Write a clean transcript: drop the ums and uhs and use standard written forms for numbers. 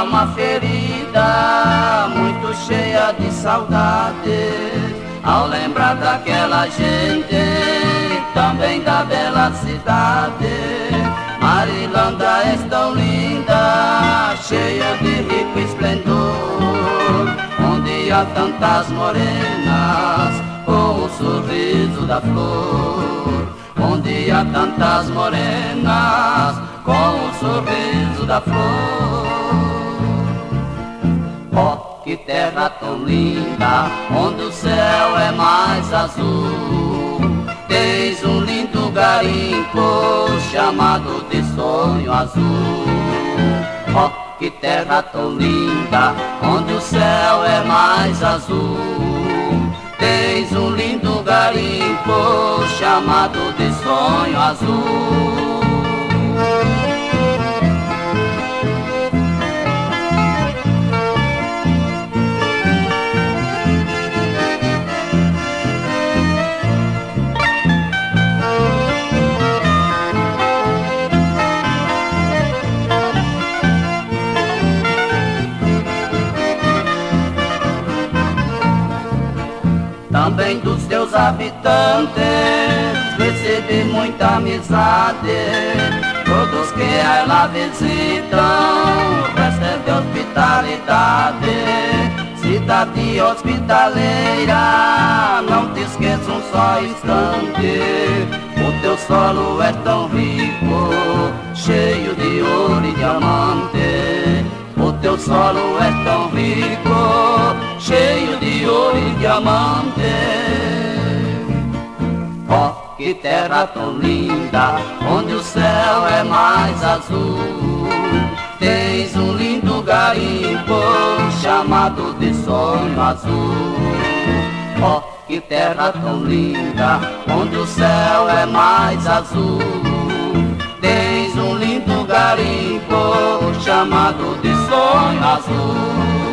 alma ferida, muito cheia de saudade, ao lembrar daquela gente, também da bela cidade. Marilândia és tão linda, cheia de rico esplendor, onde há tantas morenas com o sorriso da flor, onde há tantas morenas com o sorriso da flor. Oh, que terra tão linda, onde o céu é mais azul. Tens um lindo garimpo chamado de Sonho Azul. Oh, que terra tão linda, onde o céu é mais azul. Tens um lindo garimpo chamado de Sonho Azul. Também dos teus habitantes recebi muita amizade. Todos que ela visitam recebem hospitalidade. Cidade hospitaleira, não te esqueça um só instante. O teu solo é tão rico, cheio de ouro e diamante. O teu solo é tão rico, cheio de ouro e diamante. Oh, que terra tão linda, onde o céu é mais azul. Tens um lindo garimpo chamado de Sonho Azul. Oh, que terra tão linda, onde o céu é mais azul. Tens um lindo garimpo chamado de Sonho Azul.